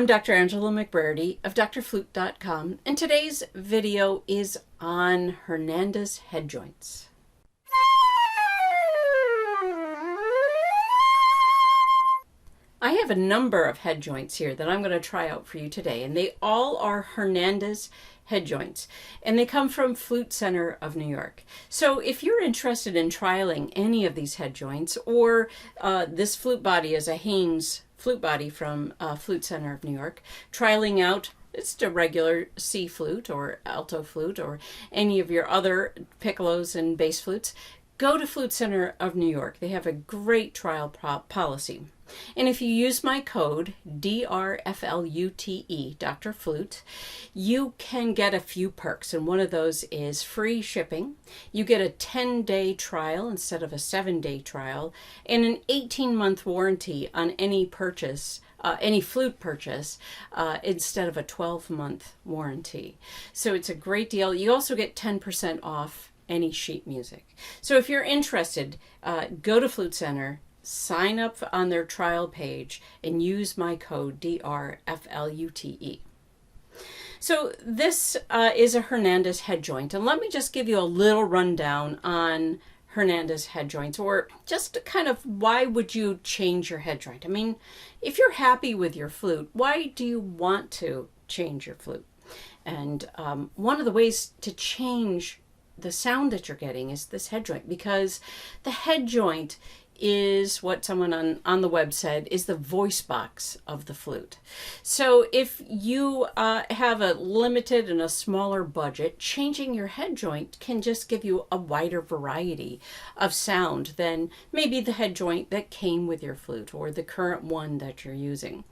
Dr. Angela McBrady of DoctorFlute.com, and today's video is on Hernández Headjoints. I have a number of head joints here that I'm going to try out for you today, and they all are Hernández Headjoints, and they come from Flute Center of New York. So if you're interested in trialing any of these head joints, or this flute body is a Haynes flute body from Flute Center of New York, trialing out it's a regular C flute or alto flute or any of your other piccolos and bass flutes, go to Flute Center of New York. They have a great trial policy. And if you use my code, DRFLUTE, DoctorFlute, you can get a few perks. And one of those is free shipping. You get a 10-day trial instead of a 7-day trial, and an 18-month warranty on any purchase, any flute purchase, instead of a 12-month warranty. So it's a great deal. You also get 10% off any sheet music. So if you're interested, go to Flute Center, sign up on their trial page, and use my code DRFLUTE. So this is a Hernández head joint, and let me just give you a little rundown on Hernández head joints, or just kind of why would you change your head joint? I mean, if you're happy with your flute, why do you want to change your flute? And one of the ways to change the sound that you're getting is this head joint, because the head joint is what someone on the web said is the voice box of the flute. So if you have a limited and a smaller budget, changing your head joint can just give you a wider variety of sound than maybe the head joint that came with your flute or the current one that you're using.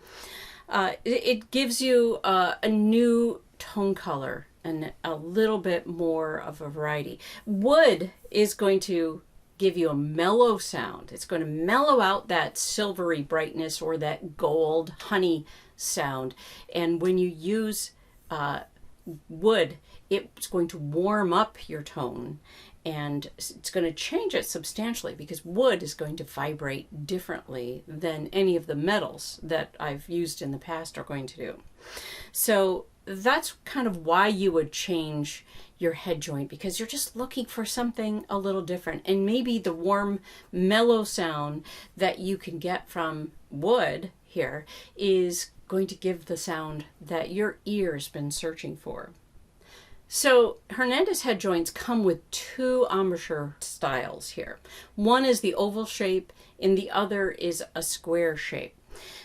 It gives you a new tone color and a little bit more of a variety. Wood is going to give you a mellow sound. It's going to mellow out that silvery brightness or that gold honey sound. And when you use wood, it's going to warm up your tone, and it's going to change it substantially because wood is going to vibrate differently than any of the metals that I've used in the past are going to do. So that's kind of why you would change your head joint, because you're just looking for something a little different. And maybe the warm, mellow sound that you can get from wood here is going to give the sound that your ear's been searching for. So Hernández head joints come with two embouchure styles here. One is the oval shape and the other is a square shape.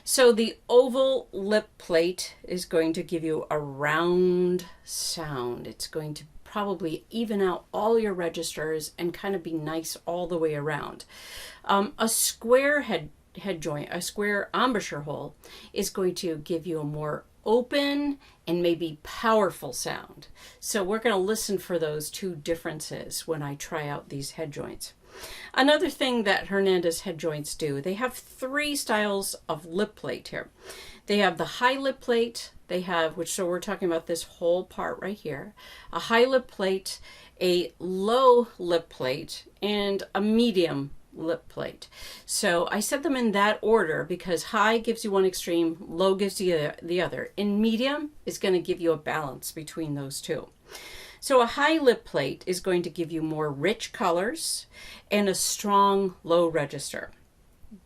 So the oval lip plate is going to give you a round sound. It's going to probably even out all your registers and kind of be nice all the way around. A square head joint, a square embouchure hole, is going to give you a more open and maybe powerful sound. So we're going to listen for those two differences when I try out these head joints. Another thing that Hernández head joints do, they have three styles of lip plate here. They have the high lip plate, they have, so we're talking about this whole part right here, a high lip plate, a low lip plate, and a medium lip plate. So I set them in that order because high gives you one extreme, low gives you the other, and medium is going to give you a balance between those two. So a high lip plate is going to give you more rich colors and a strong low register.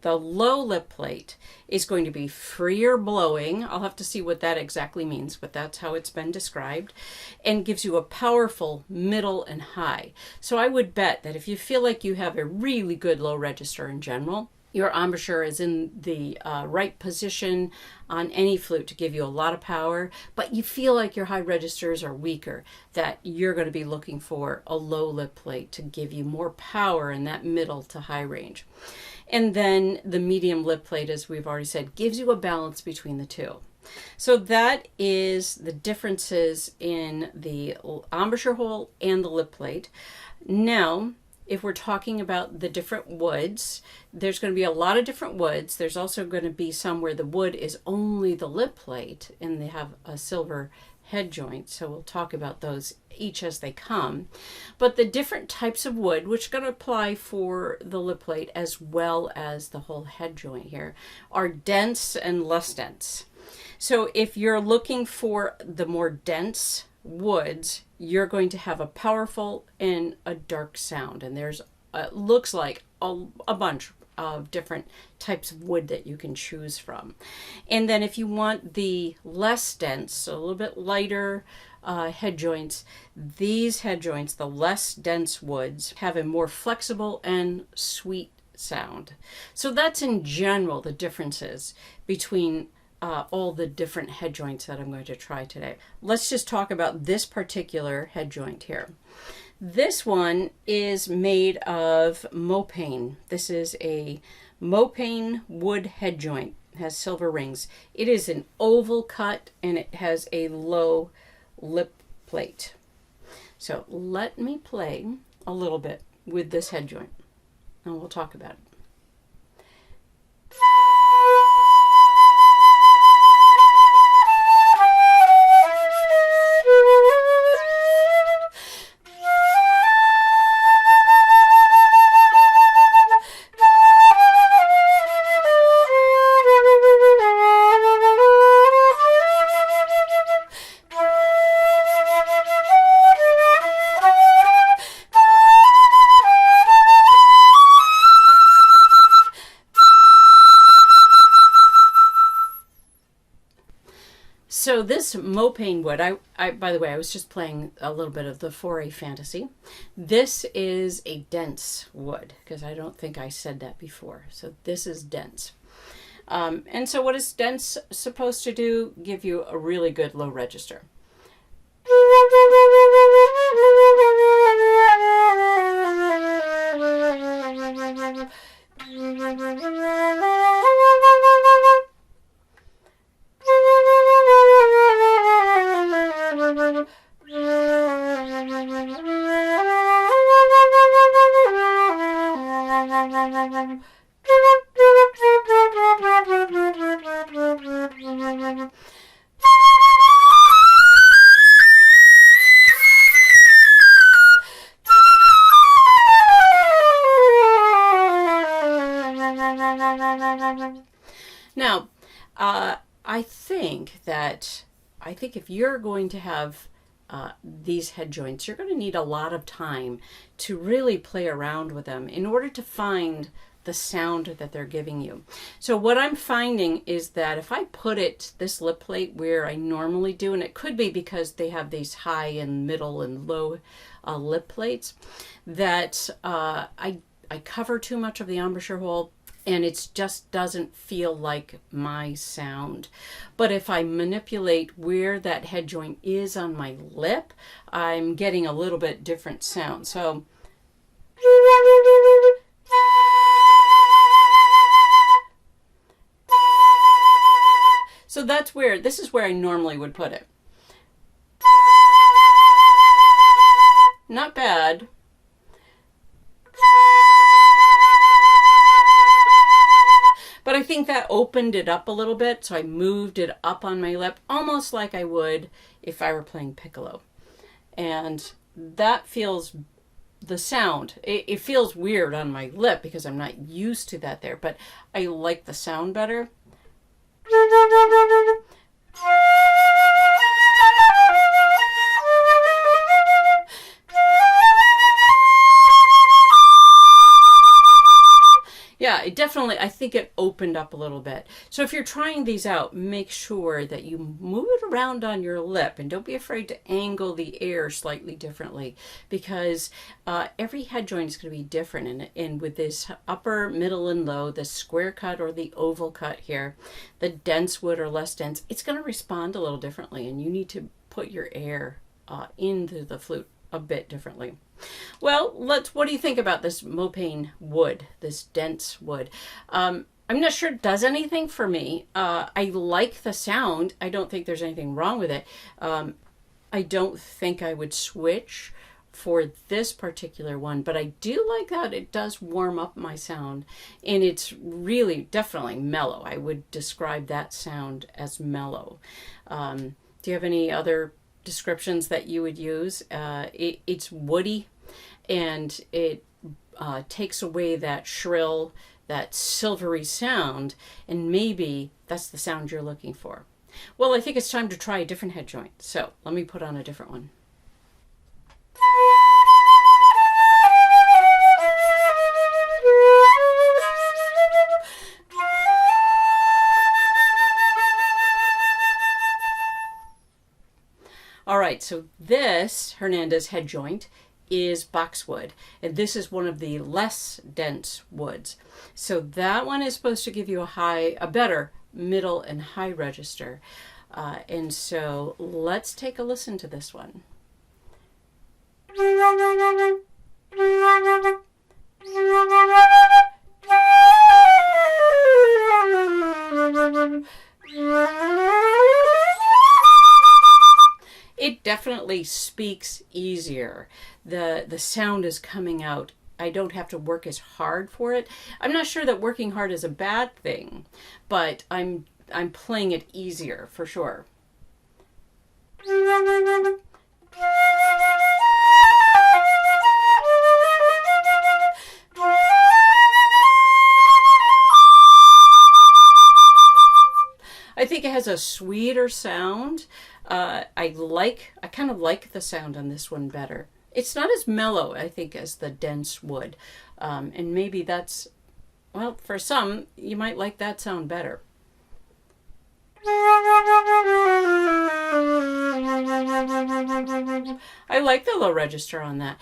The low lip plate is going to be freer blowing. I'll have to see what that exactly means, but that's how it's been described, and gives you a powerful middle and high. So I would bet that if you feel like you have a really good low register in general, your embouchure is in the right position on any flute to give you a lot of power, but you feel like your high registers are weaker, that you're going to be looking for a low lip plate to give you more power in that middle to high range. And then the medium lip plate, as we've already said, gives you a balance between the two. So that is the differences in the embouchure hole and the lip plate. Now, if we're talking about the different woods, there's going to be a lot of different woods. There's also going to be some where the wood is only the lip plate and they have a silver head joint. So we'll talk about those each as they come. But the different types of wood, which are going to apply for the lip plate as well as the whole head joint here, are dense and less dense. So if you're looking for the more dense woods, you're going to have a powerful and a dark sound. And there's looks like a bunch of different types of wood that you can choose from. And then if you want the less dense, so a little bit lighter head joints, these head joints, the less dense woods, have a more flexible and sweet sound. So that's in general the differences between all the different head joints that I'm going to try today. Let's just talk about this particular head joint here. This one is made of Mopane. This is a Mopane Wood head joint. It has silver rings. It is an oval cut and it has a low lip plate. So let me play a little bit with this head joint and we'll talk about it. So this Mopane wood, I by the way, I was just playing a little bit of the 4A Fantasy. This is a dense wood, because I don't think I said that before. So this is dense. And so what is dense supposed to do? Give you a really good low register. Now, I think if you're going to have these head joints, you're going to need a lot of time to really play around with them in order to find the sound that they're giving you. So what I'm finding is that if I put this lip plate where I normally do, and it could be because they have these high and middle and low lip plates, that I cover too much of the embouchure hole, and it just doesn't feel like my sound. But if I manipulate where that head joint is on my lip, I'm getting a little bit different sound. So this is where I normally would put it. Not bad. But I think that opened it up a little bit, so I moved it up on my lip, almost like I would if I were playing piccolo. And that feels, the sound, it feels weird on my lip because I'm not used to that there, but I like the sound better. Yeah, it definitely, I think it opened up a little bit. So if you're trying these out, make sure that you move it around on your lip and don't be afraid to angle the air slightly differently, because every head joint is going to be different. And with this upper, middle, and low, the square cut or the oval cut here, the dense wood or less dense, it's going to respond a little differently, and you need to put your air into the flute a bit differently. Well, what do you think about this Mopane wood, this dense wood? I'm not sure it does anything for me. I like the sound. I don't think there's anything wrong with it. I don't think I would switch for this particular one, but I do like that it does warm up my sound, and it's really definitely mellow. I would describe that sound as mellow. Do you have any other descriptions that you would use? It's woody, and it takes away that shrill, that silvery sound, and maybe that's the sound you're looking for. Well, I think it's time to try a different head joint. So let me put on a different one. All right, so this Hernández head joint is boxwood, and this is one of the less dense woods. So that one is supposed to give you a better middle and high register. And so let's take a listen to this one. It definitely speaks easier. The sound is coming out. I don't have to work as hard for it. I'm not sure that working hard is a bad thing, but I'm playing it easier for sure. I think it has a sweeter sound. I kind of like the sound on this one better. It's not as mellow, I think, as the dense wood. And maybe that's, well, for some, you might like that sound better. I like the low register on that.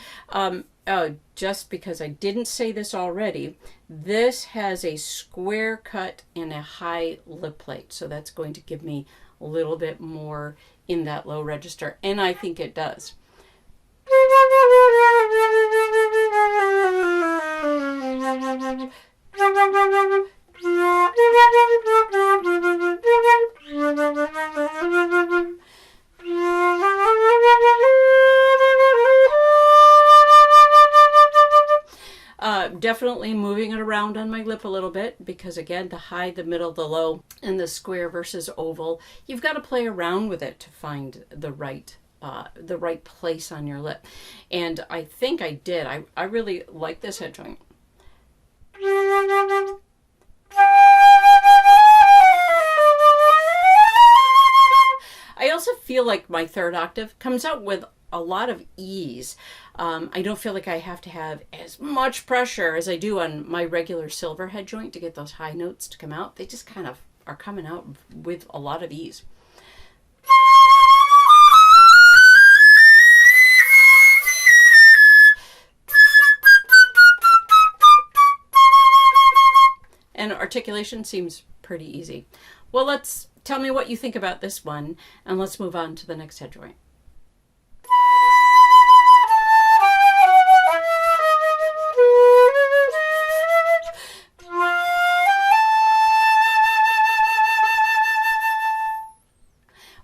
Just because I didn't say this already, this has a square cut and a high lip plate. So that's going to give me a little bit more in that low register. And I think it does. Definitely moving it around on my lip a little bit because, again, the high, the middle, the low, and the square versus oval, you've got to play around with it to find the right place on your lip. And I think I did. I really like this head joint. I also feel like my third octave comes out with a lot of ease. I don't feel like I have to have as much pressure as I do on my regular silver head joint to get those high notes to come out. They just kind of are coming out with a lot of ease. And articulation seems pretty easy. Well, tell me what you think about this one, and let's move on to the next head joint.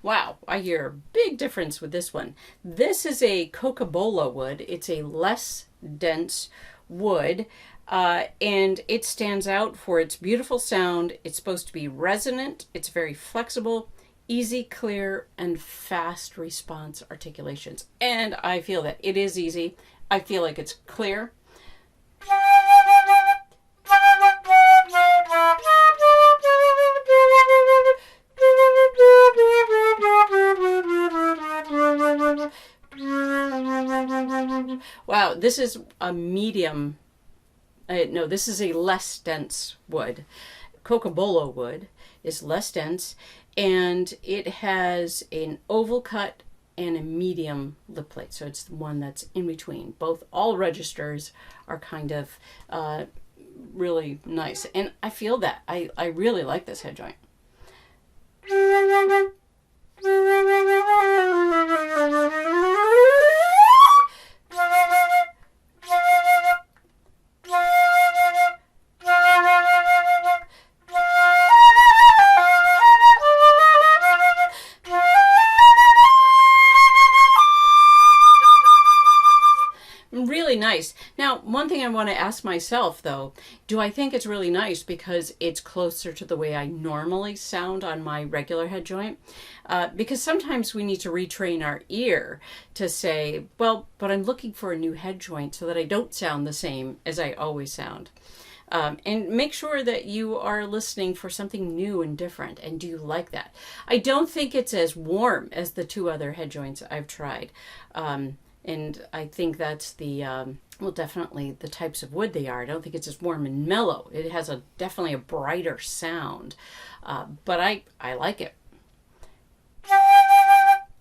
Wow, I hear a big difference with this one. This is a Cocobolo wood. It's a less dense wood, and it stands out for its beautiful sound. It's supposed to be resonant. It's very flexible, easy, clear, and fast response articulations. And I feel that it is easy. I feel like it's clear. Wow, this is a medium. No, this is a less dense wood. Cocobolo wood is less dense, and it has an oval cut and a medium lip plate. So it's the one that's in between. All registers are kind of really nice. And I feel that. I really like this head joint. Really nice. Now, one thing I want to ask myself, though, do I think it's really nice because it's closer to the way I normally sound on my regular head joint? Because sometimes we need to retrain our ear to say, well, but I'm looking for a new head joint so that I don't sound the same as I always sound. And make sure that you are listening for something new and different. And do you like that? I don't think it's as warm as the two other head joints I've tried. And I think that's the, well, definitely the types of wood they are. I don't think it's as warm and mellow. It has definitely a brighter sound. But I like it.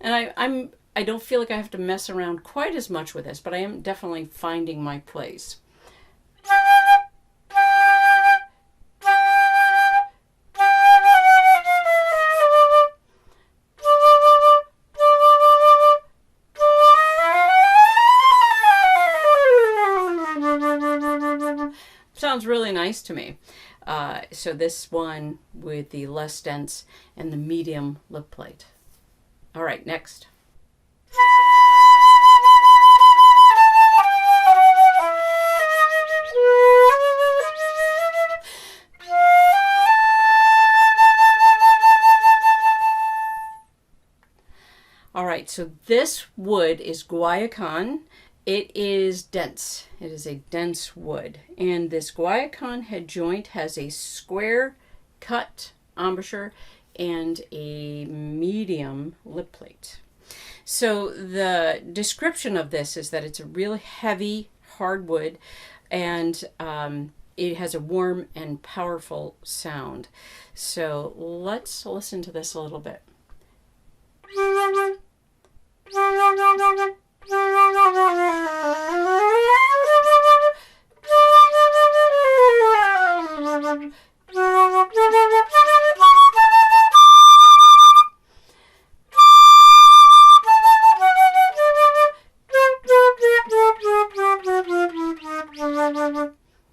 And I don't feel like I have to mess around quite as much with this, but I am definitely finding my place. Sounds really nice to me. So this one with the less dense and the medium lip plate. All right, next. All right, so this wood is Guayacan. It is dense. It is a dense wood. And this Guayacan head joint has a square cut embouchure and a medium lip plate. So the description of this is that it's a really heavy hardwood, and it has a warm and powerful sound. So let's listen to this a little bit.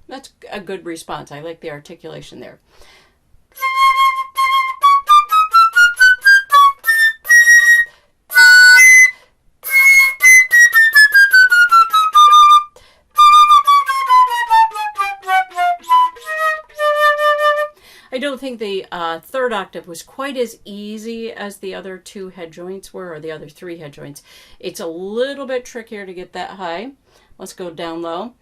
That's a good response. I like the articulation there. I don't think the third octave was quite as easy as the other two head joints were, or the other three head joints. It's a little bit trickier to get that high. Let's go down low.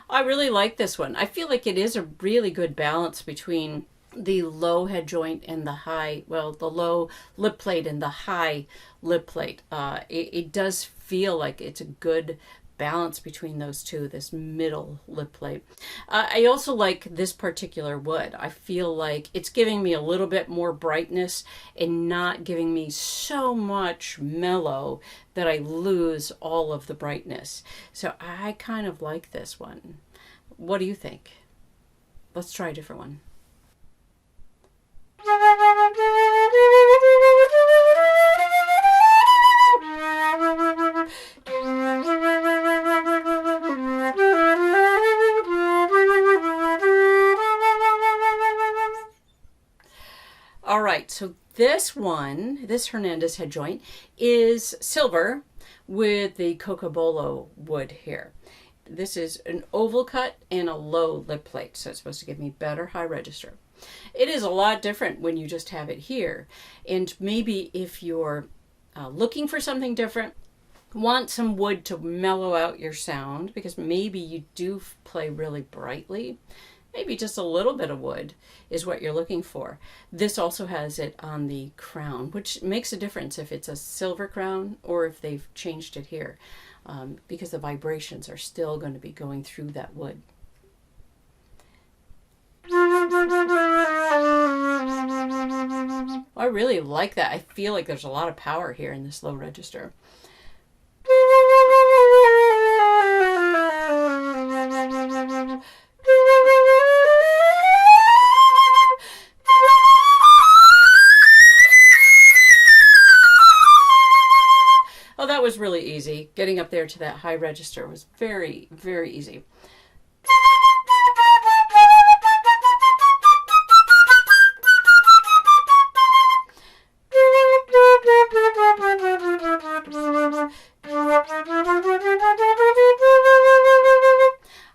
I really like this one. I feel like it is a really good balance between the low head joint and the high, well, the low lip plate and the high lip plate. It does feel like it's a good balance between those two, this middle lip plate. I also like this particular wood. I feel like it's giving me a little bit more brightness and not giving me so much mellow that I lose all of the brightness. So I kind of like this one. What do you think? Let's try a different one. All right, so this one, this Hernández head joint, is silver with the Cocobolo wood here. This is an oval cut and a low lip plate, so it's supposed to give me better high register. It is a lot different when you just have it here. And maybe if you're looking for something different, want some wood to mellow out your sound, because maybe you do play really brightly, maybe just a little bit of wood is what you're looking for. This also has it on the crown, which makes a difference if it's a silver crown or if they've changed it here, because the vibrations are still going to be going through that wood. I really like that. I feel like there's a lot of power here in this low register. was really easy. Getting up there to that high register was very, very easy.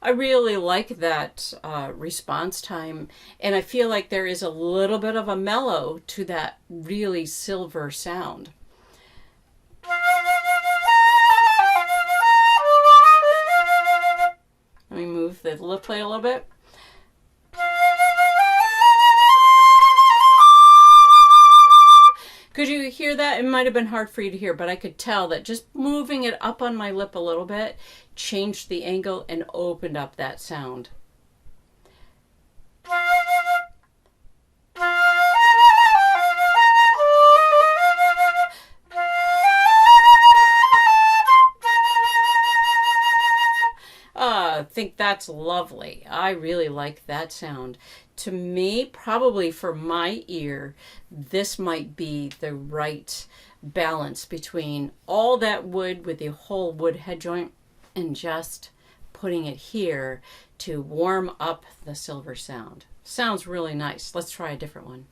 I really like that response time, and I feel like there is a little bit of a mellow to that really silver sound. Let me move the lip plate a little bit. Could you hear that? It might have been hard for you to hear, but I could tell that just moving it up on my lip a little bit changed the angle and opened up that sound. I think that's lovely. I really like that sound. To me, probably for my ear, this might be the right balance between all that wood with the whole wood head joint and just putting it here to warm up the silver sound. Sounds really nice. Let's try a different one.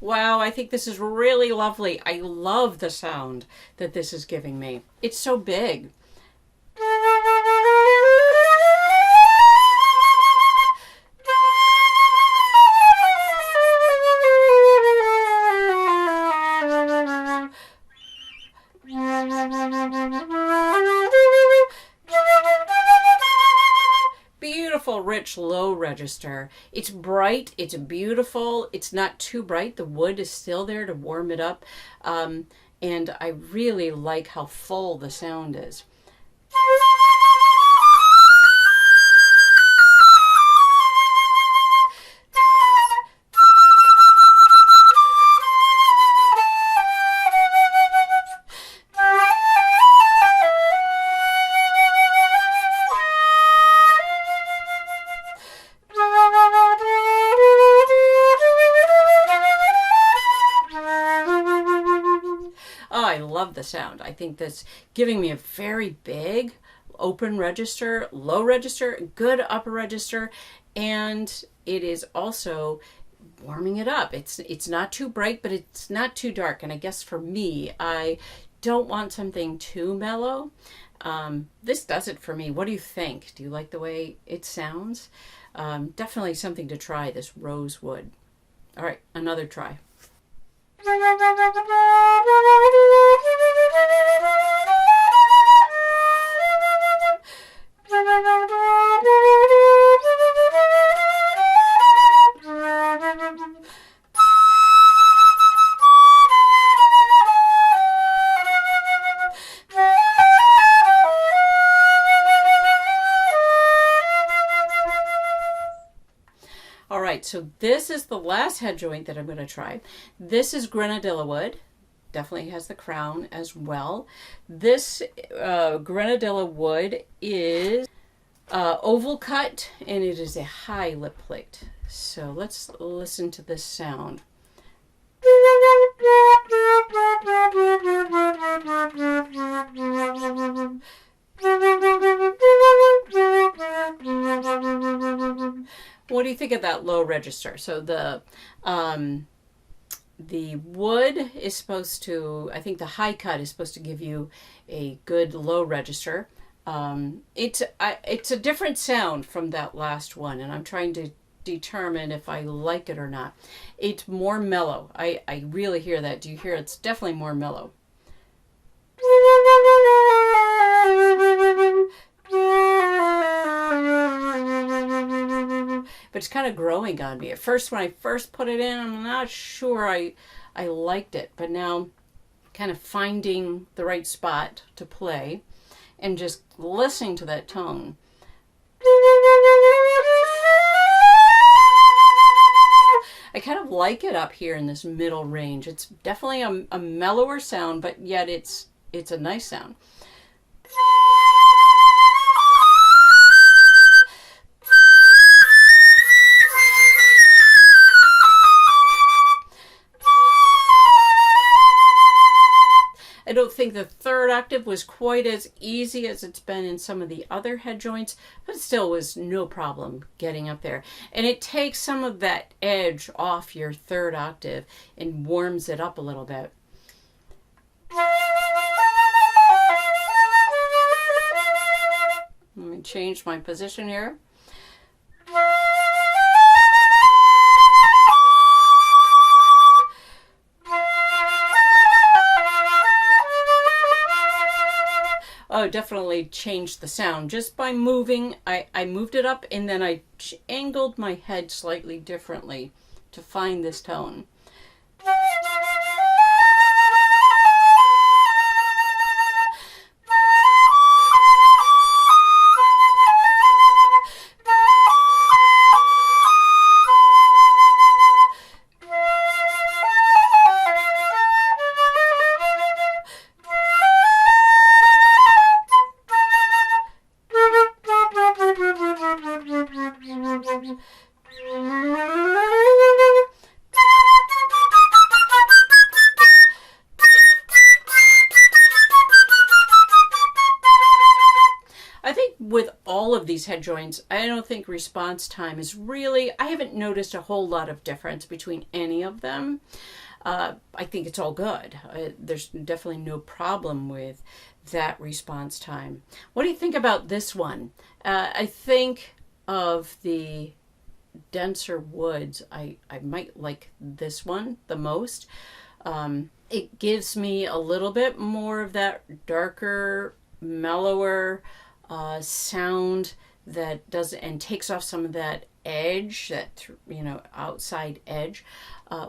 Wow, I think this is really lovely. I love the sound that this is giving me. It's so big. Beautiful, rich, low register. It's bright, it's beautiful, it's not too bright. The wood is still there to warm it up. And I really like how full the sound is. The sound. I think that's giving me a very big open register, low register, good upper register, and it is also warming it up. It's not too bright, but it's not too dark. And I guess for me, I don't want something too mellow. This does it for me. What do you think? Do you like the way it sounds? Definitely something to try, this rosewood. All right, another try. So this is the last head joint that I'm going to try. This is Grenadilla wood. Definitely has the crown as well. This Grenadilla wood is oval cut, and it is a high lip plate. So let's listen to this sound. What do you think of that low register? So the wood is supposed to, I think the high cut is supposed to give you a good low register. It's a different sound from that last one, and I'm trying to determine if I like it or not. It's more mellow. I really hear that. Do you hear? It's definitely more mellow. But it's kind of growing on me. At first, when I first put it in, I'm not sure I liked it. But now, kind of finding the right spot to play and just listening to that tone. I kind of like it up here in this middle range. It's definitely a mellower sound, but yet it's it's a nice sound. I don't think the third octave was quite as easy as it's been in some of the other head joints, but still was no problem getting up there. And it takes some of that edge off your third octave and warms it up a little bit. Let me change my position here. Oh, definitely changed the sound just by moving. I moved it up and then I angled my head slightly differently to find this tone. With all of these head joints, I don't think response time is really, I haven't noticed a whole lot of difference between any of them. I think it's all good. There's definitely no problem with that response time. What do you think about this one? I think of the denser woods, I might like this one the most. It gives me a little bit more of that darker, mellower sound that does and takes off some of that edge, that outside edge,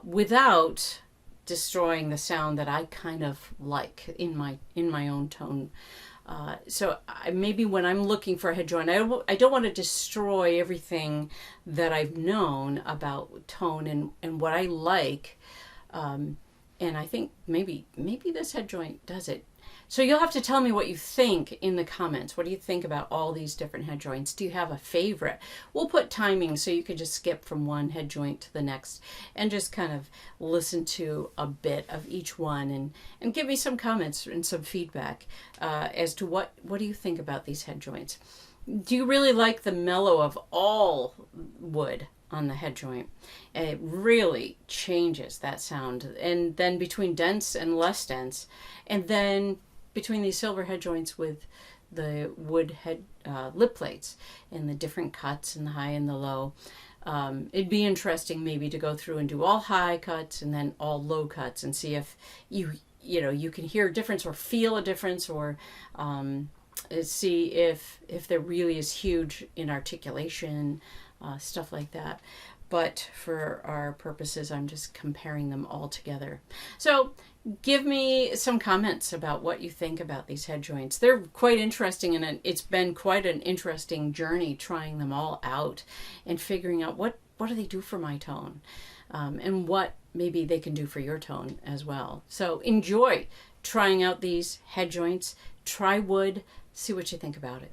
without destroying the sound that I kind of like in my own tone. So maybe when I'm looking for a head joint, I don't want to destroy everything that I've known about tone and what I like. And I think maybe this head joint does it. So you'll have to tell me what you think in the comments. What do you think about all these different head joints? Do you have a favorite? We'll put timing so you could just skip from one head joint to the next and just kind of listen to a bit of each one and give me some comments and some feedback as to what do you think about these head joints. Do you really like the mellow of all wood on the head joint? And it really changes that sound. And then between dense and less dense, and then between these silver head joints with the wood head lip plates and the different cuts and the high and the low. It'd be interesting maybe to go through and do all high cuts and then all low cuts and see if you can hear a difference or feel a difference, or see if there really is huge in articulation, stuff like that. But for our purposes, I'm just comparing them all together. So give me some comments about what you think about these head joints. They're quite interesting, and it's been quite an interesting journey trying them all out and figuring out what do they do for my tone, and what maybe they can do for your tone as well. So enjoy trying out these head joints. Try wood. See what you think about it.